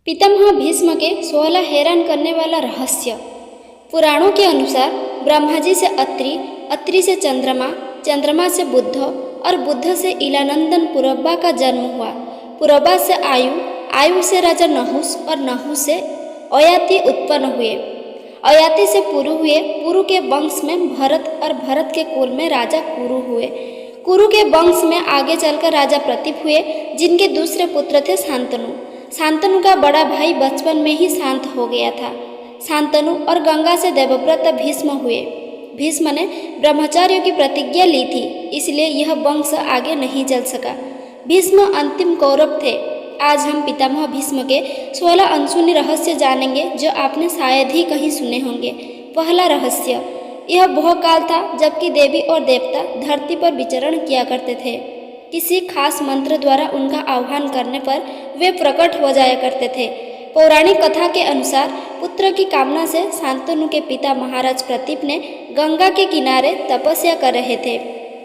पितामह भीष्म के 16 हैरान करने वाला रहस्य। पुराणों के अनुसार ब्रह्मा जी से अत्रि, अत्रि से चंद्रमा, चंद्रमा से बुद्ध और बुद्ध से इलानंदन पुरब्बा का जन्म हुआ। पुरब्बा से आयु, आयु से राजा नहुस और नहुस से अयाति उत्पन्न हुए। अयाति से पुरु हुए, पुरु के वंश में भरत और भरत के कुल में राजा कुरु हुए। कुरु के वंश में आगे चलकर राजा प्रतीप हुए, जिनके दूसरे पुत्र थे शांतनु। शांतनु का बड़ा भाई बचपन में ही शांत हो गया था। शांतनु और गंगा से देवव्रत भीष्म हुए। भीष्म ने ब्रह्मचार्य की प्रतिज्ञा ली थी, इसलिए यह वंश आगे नहीं चल सका। भीष्म अंतिम कौरव थे। आज हम पितामह भीष्म के 16 अनसुने रहस्य जानेंगे, जो आपने शायद ही कहीं सुने होंगे। पहला रहस्य, यह वह काल था जबकि देवी और देवता धरती पर विचरण किया करते थे। किसी खास मंत्र द्वारा उनका आह्वान करने पर वे प्रकट हो जाया करते थे। पौराणिक कथा के अनुसार पुत्र की कामना से शांतनु के पिता महाराज प्रतीप ने गंगा के किनारे तपस्या कर रहे थे।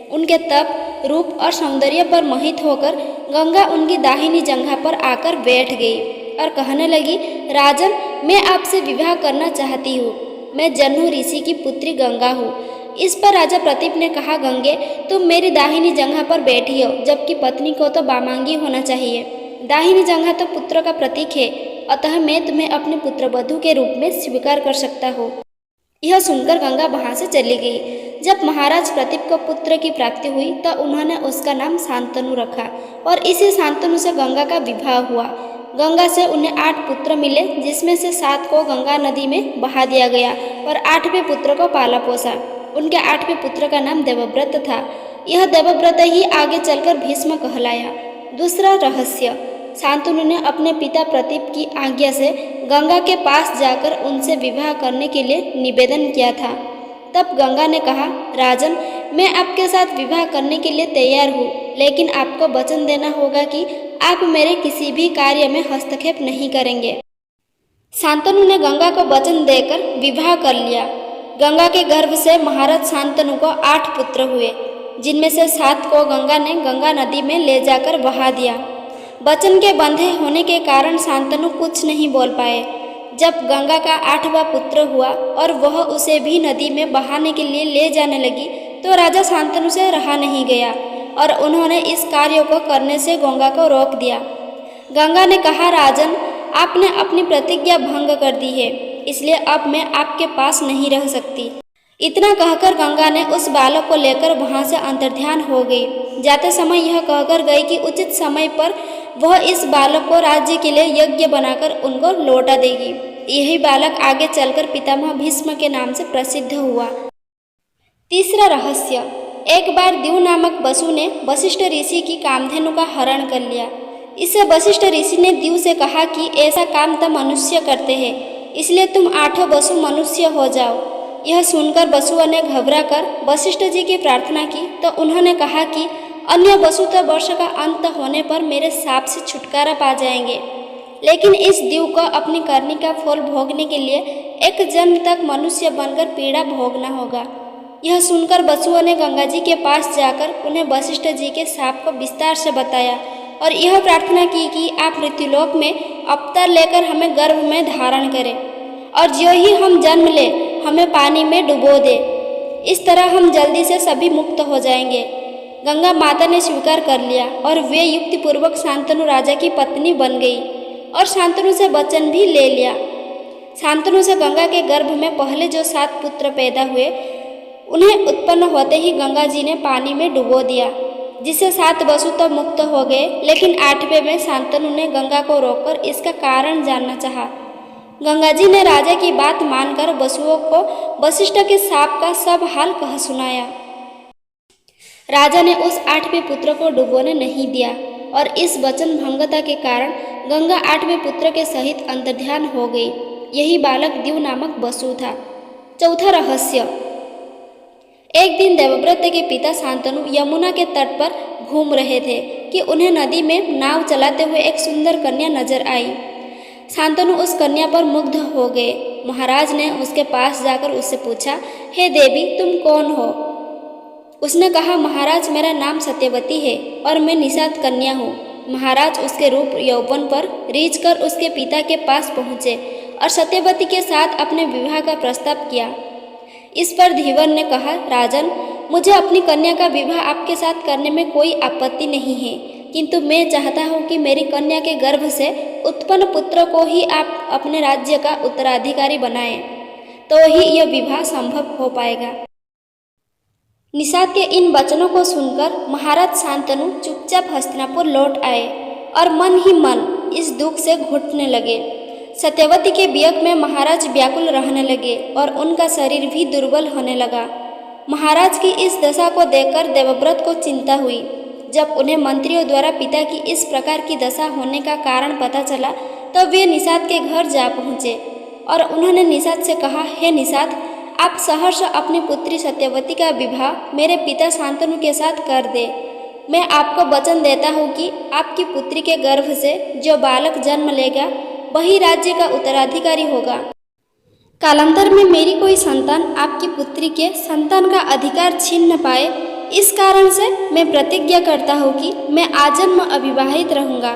उनके तप, रूप और सौंदर्य पर मोहित होकर गंगा उनकी दाहिनी जंघा पर आकर बैठ गई और कहने लगी, राजन, मैं आपसे विवाह करना चाहती हूँ। मैं जन्हू ऋषि की पुत्री गंगा हूँ। इस पर राजा प्रतीप ने कहा, गंगे, तुम मेरी दाहिनी जंघा पर बैठी हो, जबकि पत्नी को तो बामांगी होना चाहिए। दाहिनी जंघा तो पुत्र का प्रतीक है, अतः मैं तुम्हें अपने पुत्र वधू के रूप में स्वीकार कर सकता हूँ। यह सुनकर गंगा वहां से चली गई। जब महाराज प्रतीप को पुत्र की प्राप्ति हुई तो उन्होंने उसका नाम शांतनु रखा और इसी शांतनु से गंगा का विवाह हुआ। गंगा से उन्हें 8 पुत्र मिले, जिसमें से 7 को गंगा नदी में बहा दिया गया और 8वें पुत्र को पाला पोसा। उनके 8वें पुत्र का नाम देवव्रत था। यह देवव्रत ही आगे चलकर भीष्म कहलाया। दूसरा रहस्य, शांतनु ने अपने पिता प्रतीप की आज्ञा से गंगा के पास जाकर उनसे विवाह करने के लिए निवेदन किया था। तब गंगा ने कहा, राजन, मैं आपके साथ विवाह करने के लिए तैयार हूँ, लेकिन आपको वचन देना होगा कि आप मेरे किसी भी कार्य में हस्तक्षेप नहीं करेंगे। शांतनु ने गंगा को वचन देकर विवाह कर लिया। गंगा के गर्भ से महाराज शांतनु को 8 पुत्र हुए, जिनमें से 7 को गंगा ने गंगा नदी में ले जाकर बहा दिया। वचन के बंधे होने के कारण शांतनु कुछ नहीं बोल पाए। जब गंगा का 8वां पुत्र हुआ और वह उसे भी नदी में बहाने के लिए ले जाने लगी, तो राजा शांतनु से रहा नहीं गया और उन्होंने इस कार्य को करने से गंगा को रोक दिया। गंगा ने कहा, राजन, आपने अपनी प्रतिज्ञा भंग कर दी है, इसलिए अब मैं आपके पास नहीं रह सकती। इतना कहकर गंगा ने उस बालक को लेकर वहां से अंतर्ध्यान हो गई। जाते समय यह कहकर गई कि उचित समय पर वह इस बालक को राज्य के लिए यज्ञ बनाकर उनको लौटा देगी। यही बालक आगे चलकर पितामह भीष्म के नाम से प्रसिद्ध हुआ। तीसरा रहस्य, एक बार द्यू नामक वसु ने वशिष्ठ ऋषि की कामधेनु का हरण कर लिया। इससे वशिष्ठ ऋषि ने द्यू से कहा कि ऐसा काम तो मनुष्य करते हैं, इसलिए तुम 8 वसु मनुष्य हो जाओ। यह सुनकर वसुओं ने घबराकर वशिष्ठ जी की प्रार्थना की तो उन्होंने कहा कि अन्य वसु तो वर्ष का अंत होने पर मेरे शाप से छुटकारा पा जाएंगे, लेकिन इस द्यू को अपनी करनी का फल भोगने के लिए एक जन्म तक मनुष्य बनकर पीड़ा भोगना होगा। यह सुनकर वसुओं ने गंगा जी के पास जाकर उन्हें वशिष्ठ जी के शाप को विस्तार से बताया और यह प्रार्थना की कि आप मृत्युलोक में अवतार लेकर हमें गर्भ में धारण करें और जो ही हम जन्म ले हमें पानी में डुबो दे। इस तरह हम जल्दी से सभी मुक्त हो जाएंगे। गंगा माता ने स्वीकार कर लिया और वे युक्तिपूर्वक शांतनु राजा की पत्नी बन गई और शांतनु से वचन भी ले लिया। शांतनु से गंगा के गर्भ में पहले जो 7 पुत्र पैदा हुए, उन्हें उत्पन्न होते ही गंगा जी ने पानी में डुबो दिया, जिससे 7 वसु तो मुक्त हो गए, लेकिन 8वें में शांतनु ने गंगा को रोककर इसका कारण जानना चाहा। गंगा जी ने राजा की बात मानकर वसुओं को वशिष्ठ के शाप का सब हाल कह सुनाया। राजा ने उस 8वें पुत्र को डुबोने नहीं दिया और इस वचन भंगता के कारण गंगा 8वें पुत्र के सहित अंतर्ध्यान हो गई। यही बालक द्यू नामक वसु था। चौथा रहस्य, एक दिन देवव्रत के पिता शांतनु यमुना के तट पर घूम रहे थे कि उन्हें नदी में नाव चलाते हुए एक सुंदर कन्या नजर आई। शांतनु उस कन्या पर मुग्ध हो गए। महाराज ने उसके पास जाकर उससे पूछा, हे देवी, तुम कौन हो? उसने कहा, महाराज, मेरा नाम सत्यवती है और मैं निषाद कन्या हूँ। महाराज उसके रूप यौवन पर रीझ कर उसके पिता के पास पहुँचे और सत्यवती के साथ अपने विवाह का प्रस्ताव किया। इस पर धीवर ने कहा, राजन, मुझे अपनी कन्या का विवाह आपके साथ करने में कोई आपत्ति नहीं है, किंतु मैं चाहता हूँ कि मेरी कन्या के गर्भ से उत्पन्न पुत्र को ही आप अपने राज्य का उत्तराधिकारी बनाएं, तो ही यह विवाह संभव हो पाएगा। निषाद के इन वचनों को सुनकर महाराज शांतनु चुपचाप हस्तिनापुर लौट आए और मन ही मन इस दुख से घुटने लगे। सत्यवती के वियोग में महाराज व्याकुल रहने लगे और उनका शरीर भी दुर्बल होने लगा। महाराज की इस दशा को देखकर देवव्रत को चिंता हुई। जब उन्हें मंत्रियों द्वारा पिता की इस प्रकार की दशा होने का कारण पता चला तब वे निषाद के घर जा पहुँचे और उन्होंने निषाद से कहा, हे निषाद, आप सहर्ष अपनी पुत्री सत्यवती का विवाह मेरे पिता शांतनु के साथ कर दे। मैं आपको वचन देता हूँ कि आपकी पुत्री के गर्भ से जो बालक जन्म लेगा वही राज्य का उत्तराधिकारी होगा। कालांतर में मेरी कोई संतान आपकी पुत्री के संतान का अधिकार छीन न पाए, इस कारण से मैं प्रतिज्ञा करता हूँ कि मैं आजन्म अविवाहित रहूँगा।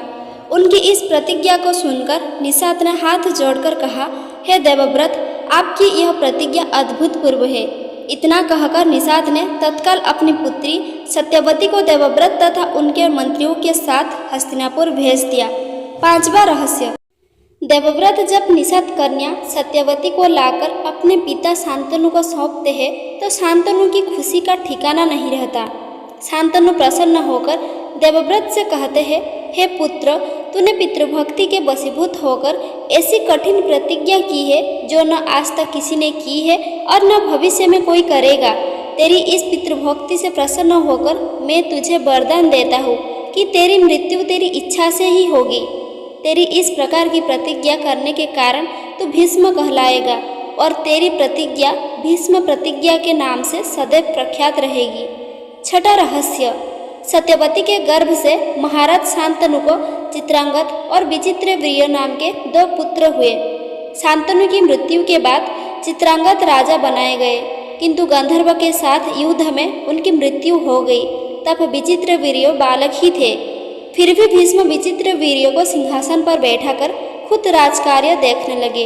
उनकी इस प्रतिज्ञा को सुनकर निषाद ने हाथ जोड़कर कहा, हे देवव्रत, आपकी यह प्रतिज्ञा अद्भुतपूर्व है। इतना कहकर निषाद ने तत्काल अपनी पुत्री सत्यवती को देवव्रत तथा उनके मंत्रियों के साथ हस्तिनापुर भेज दिया। पांचवा रहस्य। देवव्रत जब निषाद कन्या सत्यवती को लाकर अपने पिता शांतनु को सौंपते हैं तो शांतनु की खुशी का ठिकाना नहीं रहता। शांतनु प्रसन्न होकर देवव्रत से कहते हैं, हे पुत्र, तूने पितृभक्ति के वशीभूत होकर ऐसी कठिन प्रतिज्ञा की है जो न आज तक किसी ने की है और न भविष्य में कोई करेगा। तेरी इस पितृभक्ति से प्रसन्न होकर मैं तुझे वरदान देता हूँ कि तेरी मृत्यु तेरी इच्छा से ही होगी। तेरी इस प्रकार की प्रतिज्ञा करने के कारण तू भीष्म कहलाएगा और तेरी प्रतिज्ञा भीष्म प्रतिज्ञा के नाम से सदैव प्रख्यात रहेगी। छठा रहस्य। सत्यवती के गर्भ से महाराज शांतनु को चित्रांगद और विचित्रवीर्य नाम के 2 पुत्र हुए। शांतनु की मृत्यु के बाद चित्रांगद राजा बनाए गए, किंतु गंधर्व के साथ युद्ध में उनकी मृत्यु हो गई। तब विचित्रवीर्य बालक ही थे। फिर भी भीष्म विचित्रवीर्य को सिंहासन पर बैठाकर खुद राजकार्य देखने लगे।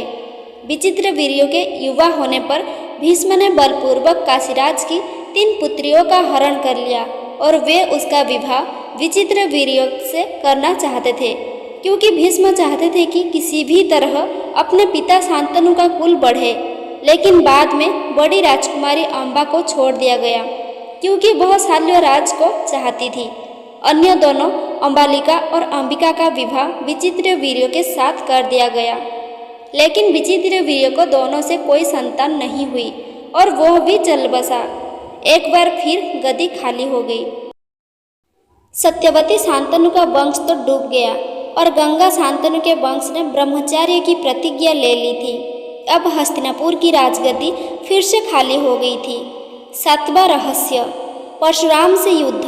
विचित्रवीर्य के युवा होने पर भीष्म ने बलपूर्वक काशीराज की 3 पुत्रियों का हरण कर लिया और वे उसका विवाह विचित्रवीर्य से करना चाहते थे, क्योंकि भीष्म चाहते थे कि किसी भी तरह अपने पिता शांतनु का कुल बढ़े। लेकिन बाद में बड़ी राजकुमारी अम्बा को छोड़ दिया गया, क्योंकि वह शाल्यराज को चाहती थी। अन्य दोनों अम्बालिका और अंबिका का विवाह विचित्रवीर्य के साथ कर दिया गया, लेकिन विचित्रवीर्य को दोनों से कोई संतान नहीं हुई और वह भी चल बसा। एक बार फिर गद्दी खाली हो गई। सत्यवती शांतनु का वंश तो डूब गया और गंगा शांतनु के वंश ने ब्रह्मचार्य की प्रतिज्ञा ले ली थी। अब हस्तिनापुर की राजगद्दी फिर से खाली हो गई थी। 7वां रहस्य। परशुराम से युद्ध।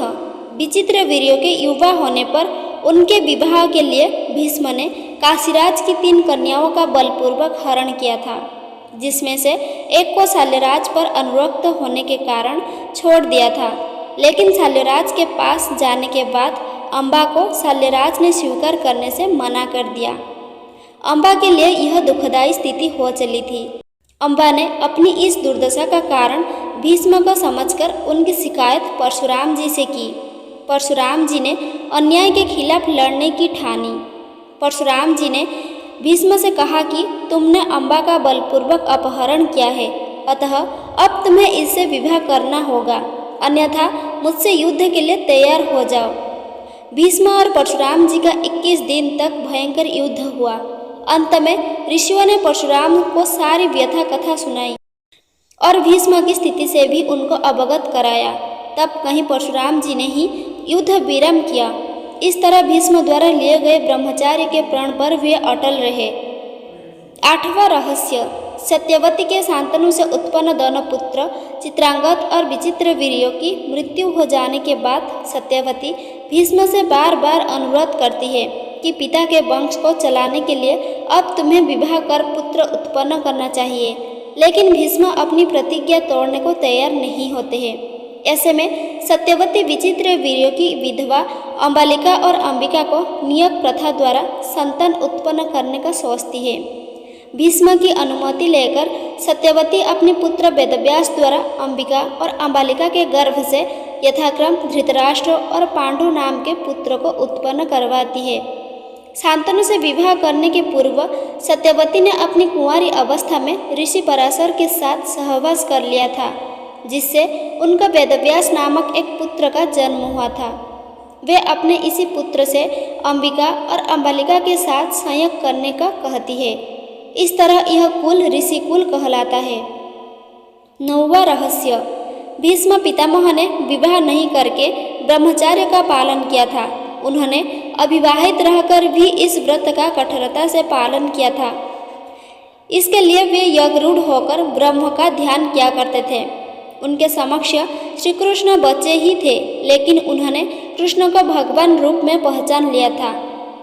विचित्रवीर्य के युवा होने पर उनके विवाह के लिए भीष्म ने काशीराज की 3 कन्याओं का बलपूर्वक हरण किया था, जिसमें से एक को शाल्यराज पर अनुरक्त होने के कारण छोड़ दिया था। लेकिन शाल्यराज के पास जाने के बाद अम्बा को शाल्यराज ने स्वीकार करने से मना कर दिया। अम्बा के लिए यह दुखदायी स्थिति हो चली थी। अम्बा ने अपनी इस दुर्दशा का कारण भीष्म को समझकर उनकी शिकायत परशुराम जी से की। परशुराम जी ने अन्याय के खिलाफ लड़ने की ठानी। परशुराम जी ने भीष्म से कहा कि तुमने अम्बा का बलपूर्वक अपहरण किया है, अतः अब तुम्हें इससे विवाह करना होगा, अन्यथा मुझसे युद्ध के लिए तैयार हो जाओ। भीष्म और परशुराम जी का 21 दिन तक भयंकर युद्ध हुआ। अंत में ऋषियों ने परशुराम को सारी व्यथा कथा सुनाई और भीष्म की स्थिति से भी उनको अवगत कराया। तब कहीं परशुराम जी ने ही युद्ध विराम किया। इस तरह भीष्म द्वारा लिए गए ब्रह्मचार्य के प्रण पर वे अटल रहे। 8वां रहस्य। सत्यवती के शांतनु से उत्पन्न दोनों पुत्र चित्रांगद और विचित्रवीर्य की मृत्यु हो जाने के बाद सत्यवती भीष्म से बार बार अनुरोध करती है कि पिता के वंश को चलाने के लिए अब तुम्हें विवाह कर पुत्र उत्पन्न करना चाहिए, लेकिन भीष्म अपनी प्रतिज्ञा तोड़ने को तैयार नहीं होते हैं। ऐसे में सत्यवती विचित्र वीर्यों की विधवा अंबालिका और अंबिका को नियोग प्रथा द्वारा संतान उत्पन्न करने का सोचती है। भीष्म की अनुमति लेकर सत्यवती अपने पुत्र वेदव्यास द्वारा अंबिका और अंबालिका के गर्भ से यथाक्रम धृतराष्ट्र और पांडु नाम के पुत्र को उत्पन्न करवाती है। शांतनु से विवाह करने के पूर्व सत्यवती ने अपनी कुंवारी अवस्था में ऋषि पराशर के साथ सहवास कर लिया था, जिससे उनका वेदव्यास नामक एक पुत्र का जन्म हुआ था। वे अपने इसी पुत्र से अंबिका और अंबालिका के साथ संयोग करने का कहती है। इस तरह यह कुल ऋषि कुल कहलाता है। 9वां रहस्य, भीष्म पितामह ने विवाह नहीं करके ब्रह्मचर्य का पालन किया था। उन्होंने अविवाहित रहकर भी इस व्रत का कठोरता से पालन किया था। इसके लिए वे यज्ञरूढ़ होकर ब्रह्म का ध्यान किया करते थे। उनके समक्ष श्री कृष्ण बच्चे ही थे, लेकिन उन्होंने कृष्ण को भगवान रूप में पहचान लिया था।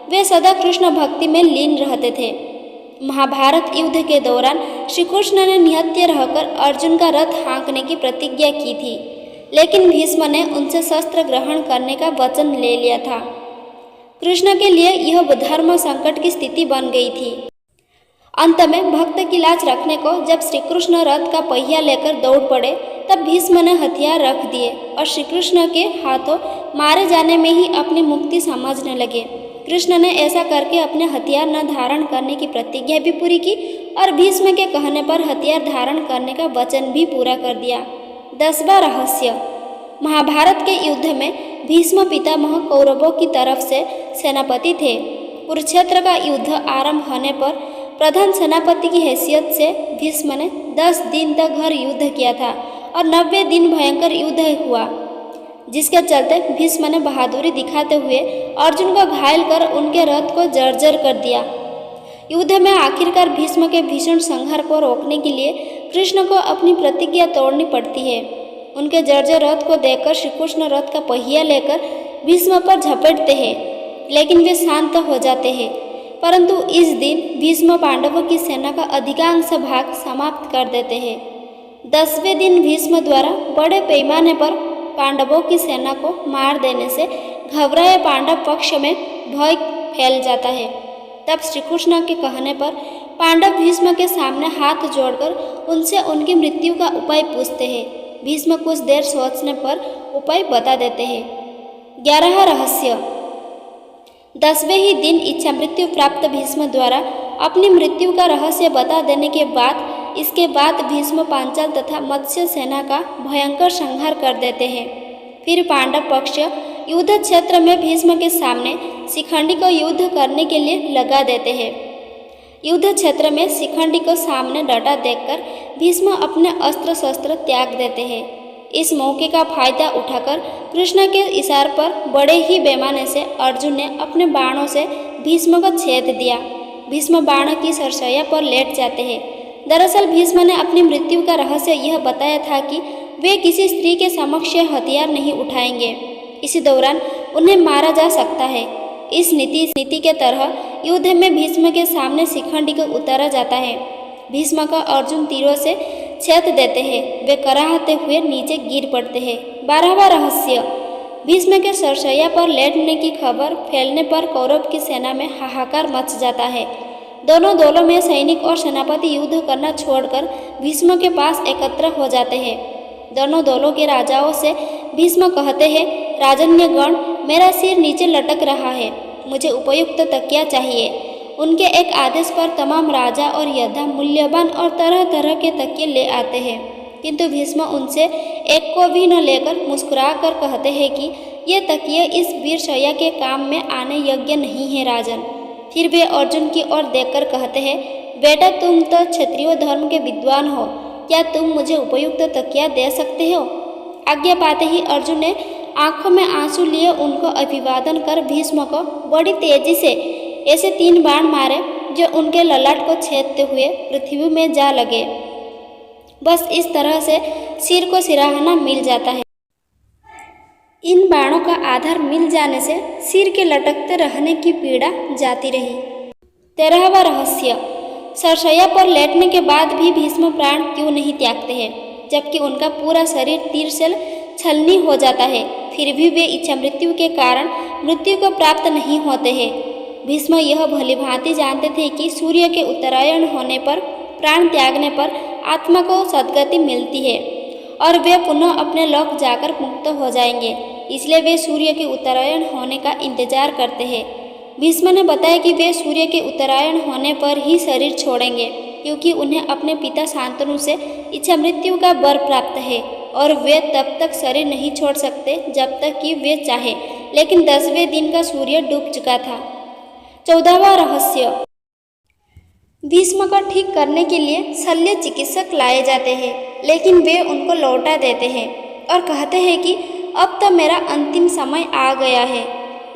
वे सदा कृष्ण भक्ति में लीन रहते थे। महाभारत युद्ध के दौरान श्री कृष्ण ने निहत्थे रहकर अर्जुन का रथ हाँकने की प्रतिज्ञा की थी, लेकिन भीष्म ने उनसे शस्त्र ग्रहण करने का वचन ले लिया था। कृष्ण के लिए यह धर्म संकट की स्थिति बन गई थी। अंत में भक्त की लाज रखने को जब श्री कृष्ण रथ का पहिया लेकर दौड़ पड़े, तब भीष्म ने हथियार रख दिए और श्री कृष्ण के हाथों मारे जाने में ही अपनी मुक्ति समझने लगे। कृष्ण ने ऐसा करके अपने हथियार न धारण करने की प्रतिज्ञा भी पूरी की और भीष्म के कहने पर हथियार धारण करने का वचन भी पूरा कर दिया। 10वां रहस्य, महाभारत के युद्ध में भीष्म पितामह कौरवों की तरफ से सेनापति थे। कुरुक्षेत्र का युद्ध आरंभ होने पर प्रधान सेनापति की हैसियत से भीष्म ने 10 दिन तक घर युद्ध किया था और 90 दिन भयंकर युद्ध हुआ, जिसके चलते भीष्म ने बहादुरी दिखाते हुए अर्जुन को घायल कर उनके रथ को जर्जर कर दिया। युद्ध में आखिरकार भीष्म के भीषण संहार को रोकने के लिए कृष्ण को अपनी प्रतिज्ञा तोड़नी पड़ती है। उनके जर्जर रथ को देखकर श्री कृष्ण रथ का पहिया लेकर भीष्म पर झपटते हैं, लेकिन वे शांत हो जाते हैं। परंतु इस दिन भीष्म पांडवों की सेना का अधिकांश भाग समाप्त कर देते हैं। 10वें दिन भीष्म द्वारा बड़े पैमाने पर पांडवों की सेना को मार देने से घबराए पांडव पक्ष में भय फैल जाता है। तब श्री कृष्ण के कहने पर पांडव भीष्म के सामने हाथ जोड़कर उनसे उनकी मृत्यु का उपाय पूछते हैं। भीष्म कुछ देर सोचने पर उपाय बता देते हैं। 11वां रहस्य, 10वें ही दिन इच्छा मृत्यु प्राप्त भीष्म द्वारा अपनी मृत्यु का रहस्य बता देने के बाद इसके बाद भीष्म पांचाल तथा मत्स्य सेना का भयंकर संहार कर देते हैं। फिर पांडव पक्ष युद्ध क्षेत्र में भीष्म के सामने शिखंडी को युद्ध करने के लिए लगा देते हैं। युद्ध क्षेत्र में शिखंडी को सामने डटा देखकर भीष्म अपने अस्त्र शस्त्र त्याग देते हैं। इस मौके का फायदा उठाकर कृष्ण के इशारे पर बड़े ही बेमाने से अर्जुन ने अपने बाणों से भीष्म को छेद दिया। भीष्म बाण की सरसैया पर लेट जाते हैं। दरअसल भीष्म ने अपनी मृत्यु का रहस्य यह बताया था कि वे किसी स्त्री के समक्ष हथियार नहीं उठाएंगे। इसी दौरान उन्हें मारा जा सकता है। इस नीति के तरह युद्ध में भीष्म के सामने शिखंडी को उतारा जाता है। भीष्म का अर्जुन तीरों से छेद देते हैं। वे कराहते हुए नीचे गिर पड़ते हैं। 12वां रहस्य, भीष्म के सरसैया पर लेटने की खबर फैलने पर कौरव की सेना में हाहाकार मच जाता है। दोनों दलों में सैनिक और सेनापति युद्ध करना छोड़कर भीष्म के पास एकत्र हो जाते हैं। दोनों दलों के राजाओं से भीष्म कहते हैं, राजन्यगण, मेरा सिर नीचे लटक रहा है, मुझे उपयुक्त तकिया चाहिए। उनके एक आदेश पर तमाम राजा और योद्धा मूल्यवान और तरह तरह के तकिए ले आते हैं, किंतु भीष्म उनसे एक को भी न लेकर मुस्कुरा कर कहते हैं कि ये तकिए इस वीरशैया के काम में आने योग्य नहीं है राजन। फिर वे अर्जुन की ओर देखकर कहते हैं, बेटा तुम तो क्षत्रिय धर्म के विद्वान हो, क्या तुम मुझे उपयुक्त तकिया दे सकते हो? आज्ञा पाते ही अर्जुन ने आंखों में आंसू लिए उनको अभिवादन कर भीष्म को बड़ी तेजी से ऐसे 3 बाण मारे जो उनके ललाट को छेदते हुए पृथ्वी में जा लगे। बस इस तरह से सिर को सिराहना मिल जाता है। इन बाणों का आधार मिल जाने से सिर के लटकते रहने की पीड़ा जाती रही। 13वां रहस्य, सरसैया पर लेटने के बाद भी भीष्म प्राण क्यों नहीं त्यागते हैं, जबकि उनका पूरा शरीर तीर से छलनी हो जाता है, फिर भी वे इच्छा मृत्यु के कारण मृत्यु को प्राप्त नहीं होते हैं। भीष्म यह भलीभांति जानते थे कि सूर्य के उत्तरायण होने पर, प्राण त्यागने पर आत्मा को सद्गति मिलती है और वे पुनः अपने लोक जाकर मुक्त हो जाएंगे, इसलिए वे सूर्य के उत्तरायण होने का इंतजार करते हैं। भीष्म ने बताया कि वे सूर्य के उत्तरायण होने पर ही शरीर छोड़ेंगे, क्योंकि उन्हें अपने पिता शांतनु से इच्छा मृत्यु का वर प्राप्त है और वे तब तक शरीर नहीं छोड़ सकते जब तक कि वे चाहे। लेकिन 10वें दिन का सूर्य डूब चुका था। 14वां रहस्य। भीष्म को ठीक करने के लिए शल्य चिकित्सक लाए जाते हैं, लेकिन वे उनको लौटा देते हैं और कहते हैं कि अब तो मेरा अंतिम समय आ गया है,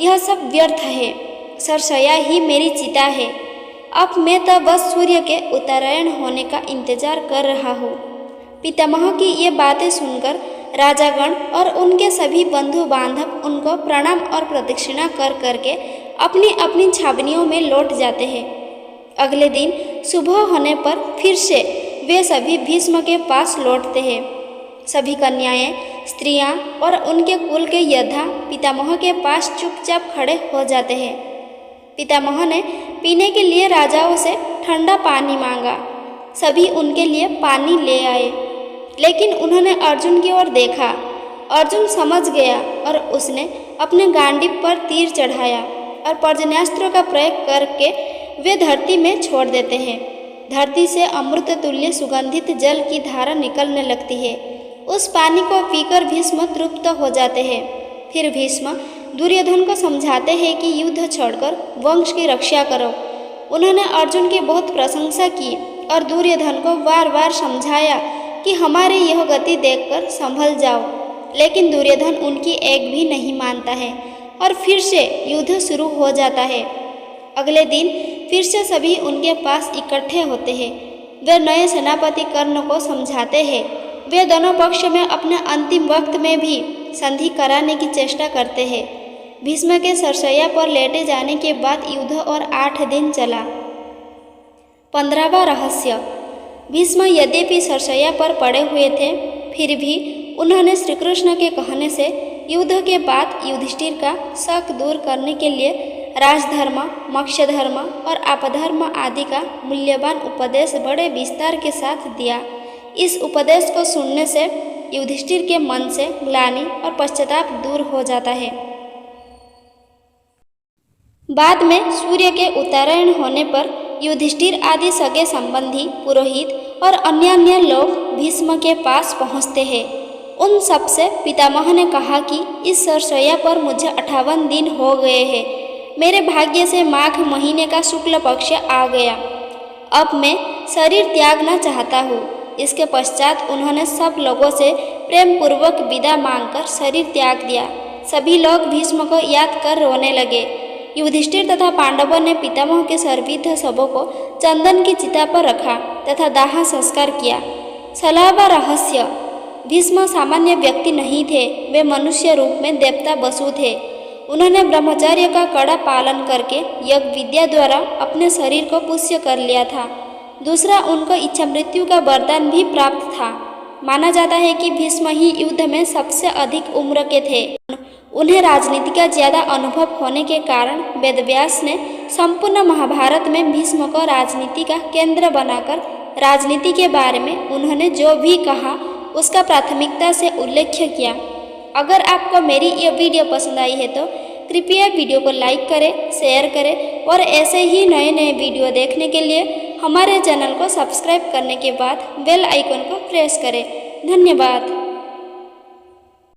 यह सब व्यर्थ है, सरसया ही मेरी चिता है। अब मैं तो बस सूर्य के उत्तरायण होने का इंतजार कर रहा हूँ। पितामह की ये बातें सुनकर राजागण और उनके सभी बंधु बांधव उनको प्रणाम और प्रदक्षिणा कर करके अपनी अपनी छावनियों में लौट जाते हैं। अगले दिन सुबह होने पर फिर से वे सभी भीष्म के पास लौटते हैं। सभी कन्याएं, स्त्रियां और उनके कुल के योद्धा पितामह के पास चुपचाप खड़े हो जाते हैं। पितामह ने पीने के लिए राजाओं से ठंडा पानी मांगा। सभी उनके लिए पानी ले आए, लेकिन उन्होंने अर्जुन की ओर देखा। अर्जुन समझ गया और उसने अपने गांडीव पर तीर चढ़ाया और पर्जन्यास्त्र का प्रयोग करके वे धरती में छोड़ देते हैं। धरती से अमृत तुल्य सुगंधित जल की धारा निकलने लगती है। उस पानी को पीकर भीष्म तृप्त हो जाते हैं। फिर भीष्म दुर्योधन को समझाते हैं कि युद्ध छोड़कर वंश की रक्षा करो। उन्होंने अर्जुन की बहुत प्रशंसा की और दुर्योधन को बार बार समझाया कि हमारी यह गति देखकर संभल जाओ, लेकिन दुर्योधन उनकी एक भी नहीं मानता है और फिर से युद्ध शुरू हो जाता है। अगले दिन फिर से सभी उनके पास इकट्ठे होते हैं। वे नए सेनापति कर्ण को समझाते हैं। वे दोनों पक्ष में अपने अंतिम वक्त में भी संधि कराने की चेष्टा करते हैं। भीष्म के सरसैया पर लेटे जाने के बाद युद्ध और 8 दिन चला। 15वां रहस्य। भीष्म यद्यपि सरसैया पर पड़े हुए थे, फिर भी उन्होंने श्री कृष्ण के कहने से युद्ध के बाद युधिष्ठिर का शक दूर करने के लिए राजधर्म, मोक्षधर्म और अपधर्म आदि का मूल्यवान उपदेश बड़े विस्तार के साथ दिया। इस उपदेश को सुनने से युधिष्ठिर के मन से ग्लानि और पश्चाताप दूर हो जाता है। बाद में सूर्य के उत्तरायण होने पर युधिष्ठिर आदि सगे संबंधी, पुरोहित और अन्य लोग भीष्म के पास पहुँचते हैं। उन सबसे पितामह ने कहा कि इस सरसैया पर मुझे 58 दिन हो गए हैं। मेरे भाग्य से माघ महीने का शुक्ल पक्ष आ गया। अब मैं शरीर त्यागना चाहता हूँ। इसके पश्चात उन्होंने सब लोगों से प्रेम पूर्वक विदा मांगकर शरीर त्याग दिया। सभी लोग भीष्म को याद कर रोने लगे। युधिष्ठिर तथा पांडवों ने पितामह के सर्वविध शवों को चंदन की चिता पर रखा तथा दाह संस्कार किया। 16वां रहस्य। भीष्म सामान्य व्यक्ति नहीं थे, वे मनुष्य रूप में देवता वसु थे। उन्होंने ब्रह्मचर्य का कड़ा पालन करके यज्ञ विद्या द्वारा अपने शरीर को पुष्य कर लिया था। दूसरा, उनको इच्छा मृत्यु का वरदान भी प्राप्त था। माना जाता है कि भीष्म ही युद्ध में सबसे अधिक उम्र के थे। उन्हें राजनीति का ज़्यादा अनुभव होने के कारण वेदव्यास ने संपूर्ण महाभारत में भीष्म को राजनीति का केंद्र बनाकर राजनीति के बारे में उन्होंने जो भी कहा उसका प्राथमिकता से उल्लेख किया। अगर आपको मेरी यह वीडियो पसंद आई है तो कृपया वीडियो को लाइक करें, शेयर करें और ऐसे ही नए नए वीडियो देखने के लिए हमारे चैनल को सब्सक्राइब करने के बाद बेल आइकन को प्रेस करें। धन्यवाद।